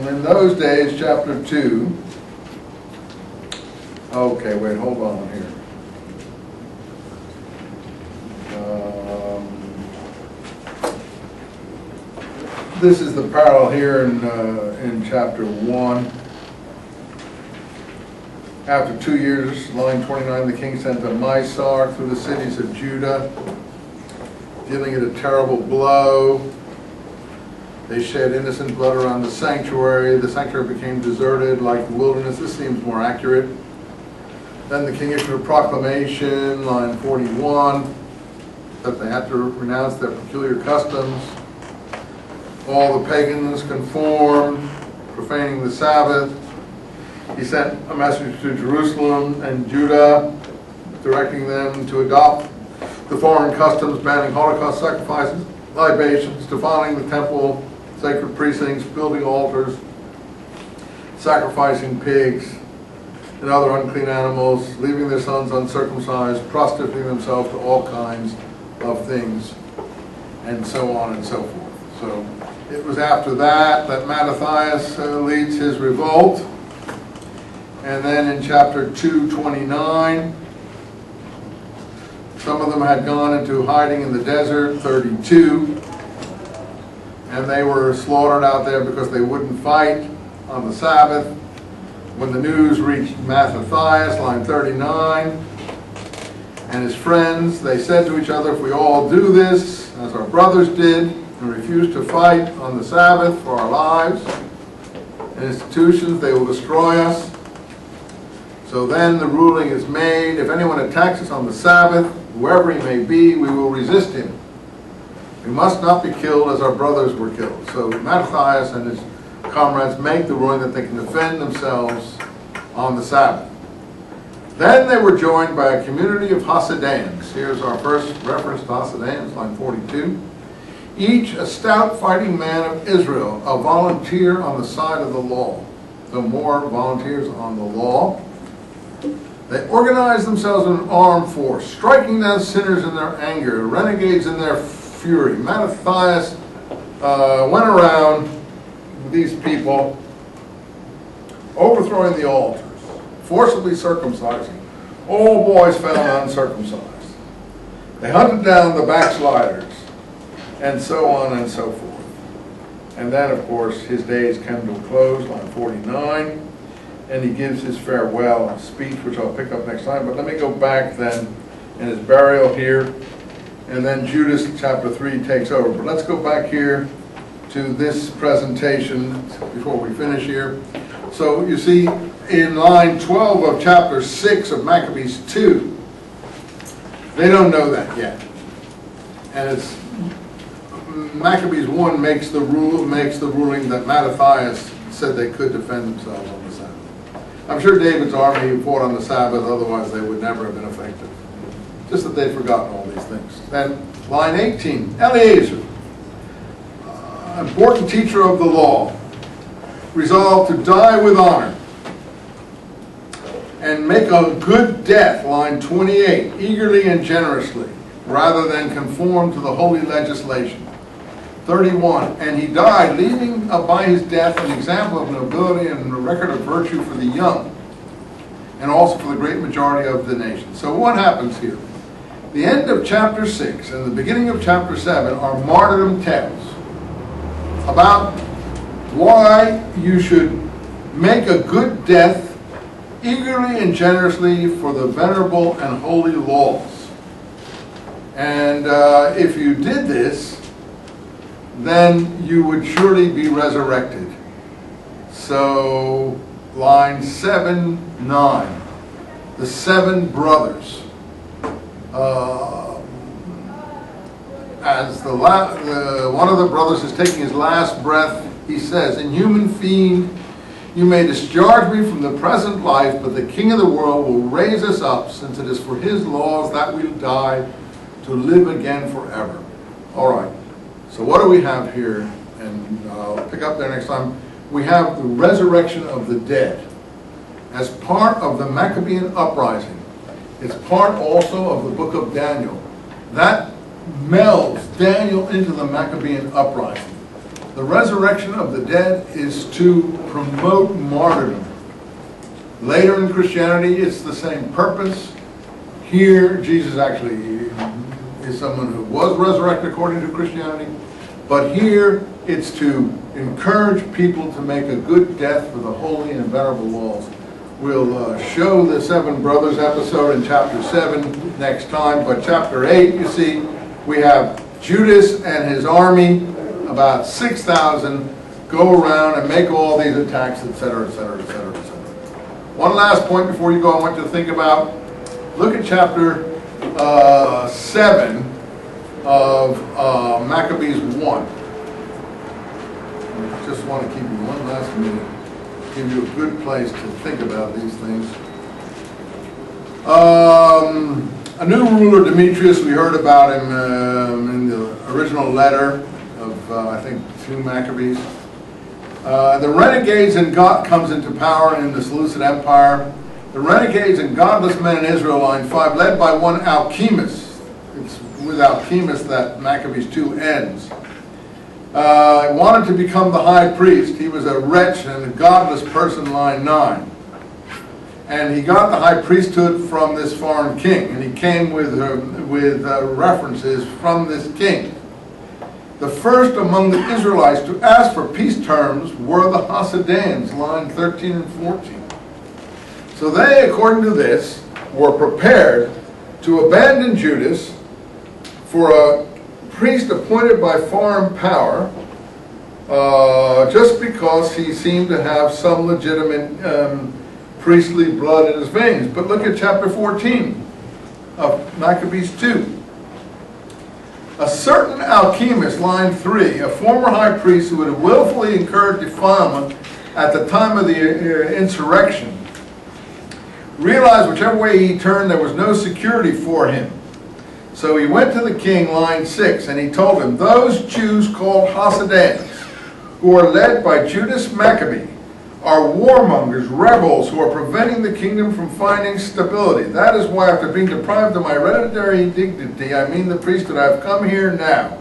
in those days, chapter 2. Okay, wait, hold on here. This is the parallel here in chapter 1. After 2 years, line 29, the king sent a Mysar through the cities of Judah, dealing it a terrible blow. They shed innocent blood around the sanctuary. The sanctuary became deserted like the wilderness. This seems more accurate. Then the king issued a proclamation, line 41, that they had to renounce their peculiar customs. All the pagans conformed, profaning the Sabbath. He sent a message to Jerusalem and Judah, directing them to adopt the foreign customs, banning Holocaust sacrifices, libations, defiling the temple, sacred precincts, building altars, sacrificing pigs and other unclean animals, leaving their sons uncircumcised, prostituting themselves to all kinds of things, and so on and so forth. So it was after that that Mattathias leads his revolt. And then in chapter 2:29, some of them had gone into hiding in the desert, 32, and they were slaughtered out there because they wouldn't fight on the Sabbath. When the news reached Mattathias, line 39, and his friends, they said to each other, if we all do this, as our brothers did, and refuse to fight on the Sabbath for our lives and institutions, they will destroy us. So then the ruling is made, if anyone attacks us on the Sabbath, whoever he may be, we will resist him. We must not be killed as our brothers were killed. So Mattathias and his comrades make the ruling that they can defend themselves on the Sabbath. Then they were joined by a community of Hasideans. Here's our first reference to Hasideans, line 42. Each a stout fighting man of Israel, a volunteer on the side of the law. So more volunteers on the law. They organized themselves in an armed force, striking down sinners in their anger, renegades in their fury. Mattathias went around with these people, overthrowing the altars, forcibly circumcising all boys found uncircumcised. They hunted down the backsliders, and so on and so forth. And then, of course, his days come to a close, line 49. And he gives his farewell speech, which I'll pick up next time. But let me go back then in his burial here. And then Judas chapter 3 takes over. But let's go back here to this presentation before we finish here. So you see in line 12 of chapter 6 of Maccabees 2, they don't know that yet. And it's Maccabees 1 makes the ruling that Mattathias said they could defend themselves on the Sabbath. I'm sure David's army fought on the Sabbath, otherwise they would never have been effective. Just that they'd forgotten all these things. Then, line 18, Eliezer, important teacher of the law, resolved to die with honor and make a good death, line 28, eagerly and generously, rather than conform to the holy legislation. 31, and he died, leaving by his death an example of nobility and a record of virtue for the young, and also for the great majority of the nation. So what happens here? The end of chapter 6 and the beginning of chapter 7 are martyrdom tales about why you should make a good death eagerly and generously for the venerable and holy laws. And if you did this, then you would surely be resurrected. So, line 7, 9, the 7 brothers. As one of the brothers is taking his last breath, he says, "Inhuman fiend, you may discharge me from the present life, but the King of the world will raise us up, since it is for his laws that we die, to live again forever." All right. So what do we have here? And I'll pick up there next time. We have the resurrection of the dead as part of the Maccabean uprising. It's part also of the book of Daniel. That melds Daniel into the Maccabean uprising. The resurrection of the dead is to promote martyrdom. Later in Christianity, it's the same purpose. Here, Jesus actually is someone who was resurrected according to Christianity. But here, it's to encourage people to make a good death for the holy and venerable laws. We'll show the Seven Brothers episode in chapter 7 next time. But chapter 8, you see, we have Judas and his army, about 6,000, go around and make all these attacks, etc., etc., etc., etc. One last point before you go, I want you to think about, look at chapter 7 of Maccabees 1. I just want to keep you one last minute, give you a good place to think about these things. A new ruler, Demetrius, we heard about him in the original letter of, I think, 2 Maccabees. The renegades and God comes into power in the Seleucid Empire. The renegades and godless men in Israel, line 5, led by one Alchemus. It's with Alchemus that Maccabees 2 ends. Wanted to become the high priest. He was a wretch and a godless person, line 9. And he got the high priesthood from this foreign king, and he came with references from this king. The first among the Israelites to ask for peace terms were the Hasideans, line 13 and 14. So they, according to this, were prepared to abandon Judas for a priest appointed by foreign power, just because he seemed to have some legitimate priestly blood in his veins. But look at chapter 14 of Maccabees 2. A certain Alchemus, line 3, a former high priest who had willfully incurred defilement at the time of the insurrection, realized whichever way he turned there was no security for him. So he went to the king, line 6, and he told him, those Jews called Hasideans, who are led by Judas Maccabee, are warmongers, rebels who are preventing the kingdom from finding stability. That is why, after being deprived of my hereditary dignity, I mean the priesthood, I have come here now.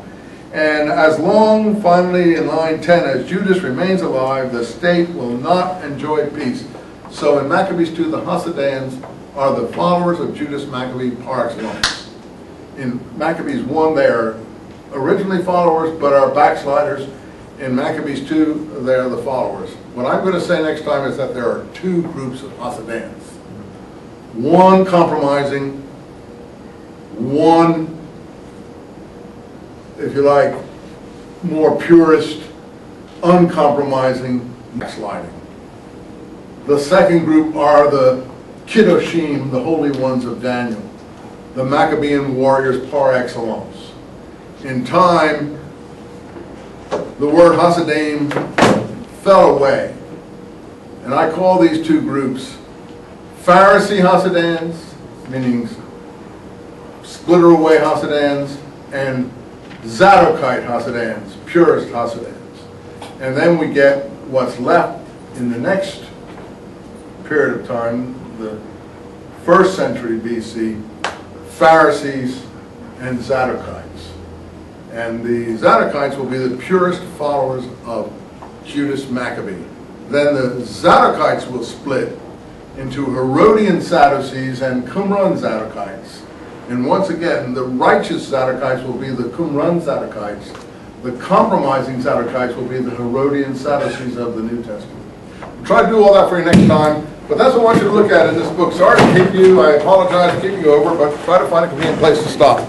And as long, finally in line 10, as Judas remains alive, the state will not enjoy peace. So in Maccabees 2, the Hasideans are the followers of Judas Maccabee par excellence. In Maccabees 1, they are originally followers, but are backsliders. In Maccabees 2, they are the followers. What I'm going to say next time is that there are 2 groups of Hasideans. One compromising, one, if you like, more purist, uncompromising, backsliding. The second group are the Kiddushim, the holy ones of Daniel, the Maccabean warriors par excellence. In time, the word Hasidim fell away. And I call these 2 groups Pharisee Hasidans, meaning splitter away Hasidans, and Zadokite Hasidans, purist Hasidans. And then we get what's left in the next period of time, the 1st century BC, Pharisees and Zadokites. And the Zadokites will be the purest followers of Judas Maccabee. Then the Zadokites will split into Herodian Sadducees and Qumran Zadokites. And once again, the righteous Zadokites will be the Qumran Zadokites. The compromising Zadokites will be the Herodian Sadducees of the New Testament. I'll try to do all that for you next time, but that's what I want you to look at in this book. Sorry to keep you, I apologize to keep you over, but try to find a convenient place to stop.